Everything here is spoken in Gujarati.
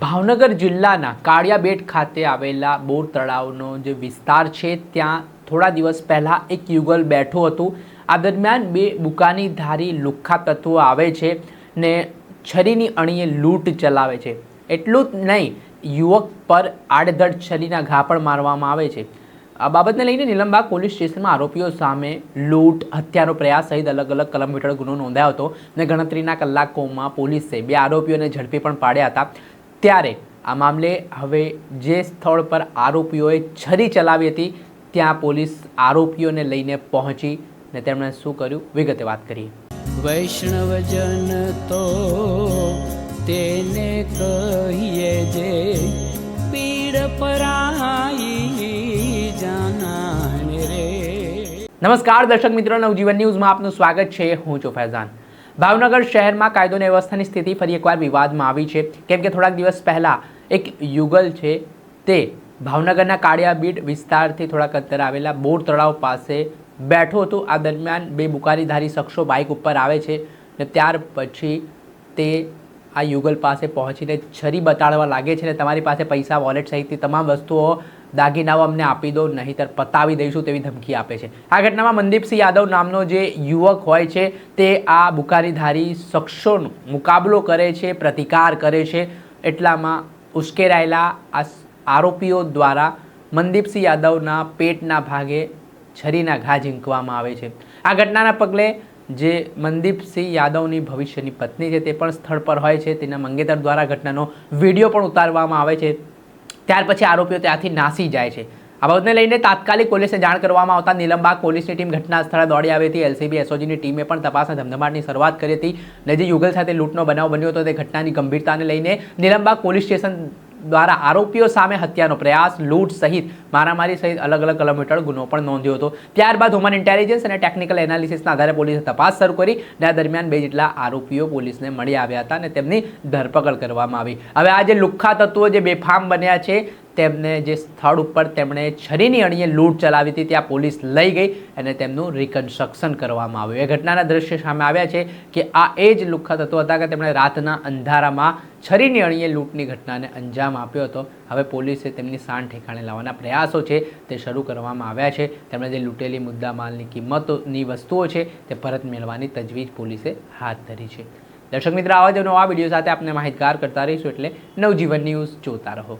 ભાવનગર જિલ્લાના કાળિયાબેટ ખાતે આવેલા બોર તળાવનો જે વિસ્તાર છે ત્યાં થોડા દિવસ પહેલાં એક યુગલ બેઠું હતું। આ દરમિયાન બે બુકાનીધારી લુખ્ખા તત્વો આવે છે ને છરીની અણીએ લૂંટ ચલાવે છે। એટલું જ નહીં, યુવક પર આડધડ છરીના ઘા પણ મારવામાં આવે છે। આ બાબતને લઈને નીલમબાગ પોલીસ સ્ટેશનમાં આરોપીઓ સામે લૂંટ, હત્યાનો પ્રયાસ સહિત અલગ અલગ કલમ હેઠળ ગુનો નોંધાયો હતો અને ગણતરીના કલાકોમાં પોલીસે બે આરોપીઓને ઝડપી પણ પાડ્યા હતા। ત્યારે આ મામલે હવે જે સ્થળ પર આરોપીઓએ છરી ચલાવી હતી ત્યાં પોલીસ આરોપીઓને લઈને પહોંચી ને તેમણે શું કર્યું વિગતે વાત કરીએ। વૈષ્ણવજન તો તેને કહીએ જે પીડ પરાઈ જાનાને રે। નમસ્કાર દર્શક મિત્રો, નવજીવન ન્યૂઝમાં આપનું સ્વાગત છે। હું છું ફૈઝાન। ભાવનગર શહેરમાં કાયદો અને વ્યવસ્થાની સ્થિતિ ફરી એકવાર વિવાદમાં આવી છે, કેમ કે થોડાક દિવસ પહેલાં એક યુગલ છે તે ભાવનગરના કાળિયાબેટ વિસ્તારથી થોડાક અંતર આવેલા બોર તળાવ પાસે બેઠો હતો। આ દરમિયાન બે બુકાનીધારી શખ્સો બાઇક ઉપર આવે છે ને ત્યાર પછી તે આ યુગલ પાસે પહોંચીને છરી બતાડવા લાગે છે ને તમારી પાસે પૈસા, વોલેટ સહિતની તમામ વસ્તુઓ, દાગીનાઓ અમને આપી દો, નહીંતર પતાવી દઈશું તેવી ધમકી આપે છે। આ ઘટનામાં મનદીપસિંહ યાદવ નામનો જે યુવક હોય છે તે આ બુકાનીધારી શખ્સોનો મુકાબલો કરે છે, પ્રતિકાર કરે છે। એટલામાં ઉશ્કેરાયેલા આ આરોપીઓ દ્વારા મનદીપસિંહ યાદવના પેટના ભાગે છરીના ઘા ઝીંકવામાં આવે છે। આ ઘટનાના પગલે જે મનદીપસિંહ યાદવની ભવિષ્યની પત્ની છે તે પણ સ્થળ પર હોય છે। તેના મંગેતર દ્વારા ઘટનાનો વિડીયો પણ ઉતારવામાં આવે છે। ત્યાર પછી આરોપીઓ ત્યાંથી નાસી જાય છે। આ બાબતને લઈને તાત્કાલિક પોલીસને જાણ કરવામાં આવતા નીલમબાગ પોલીસની ટીમ ઘટના સ્થળે દોડી આવી હતી। એલસીબી એસઓજીની ટીમે પણ તપાસના ધમધમાટની શરૂઆત કરી હતી અને જે યુગલ સાથે લૂંટનો બનાવ બન્યો હતો તે ઘટનાની ગંભીરતાને લઈને નીલમબાગ પોલીસ સ્ટેશન દ્વારા આરોપીઓ સામે હત્યાનો પ્રયાસ, લૂંટ સહિત મારામારી સહિત અલગ અલગ કલમ હેઠળ ગુનો પણ નોંધ્યો હતો। ત્યારબાદ હ્યુમન ઇન્ટેલિજન્સ અને ટેકનિકલ એનાલિસિસના આધારે પોલીસે તપાસ શરૂ કરી અને આ દરમિયાન બે જેટલા આરોપીઓ પોલીસને મળી આવ્યા હતા અને તેમની ધરપકડ કરવામાં આવી। હવે આ જે લુખ્ખા તત્વો જે બેફામ બન્યા છે તેમને જે સ્થળ ઉપર તેમણે છરીની અણીએ લૂંટ ચલાવી હતી ત્યાં પોલીસ લઈ ગઈ અને તેમનું રિકન્સ્ટ્રક્શન કરવામાં આવ્યું। એ ઘટનાના દ્રશ્ય સામે આવ્યા છે કે આ એ જ લુખ્ખા તત્વો હતા કે તેમણે રાતના અંધારામાં છરીની અણીએ લૂંટની ઘટનાને અંજામ આપ્યો હતો। હવે પોલીસે તેમની શાન ઠેકાણે લાવવાના પ્રયાસો છે તે શરૂ કરવામાં આવ્યા છે। તેમણે જે લૂંટેલી મુદ્દામાલની કિંમતોની વસ્તુઓ છે તે પરત મેળવવાની તજવીજ પોલીસે હાથ ધરી છે। દર્શક મિત્રો, આવા જ નવા વિડીયો સાથે આપણે માહિતગાર કરતા રહીશું, એટલે નવજીવન ન્યૂઝ જોતા રહો।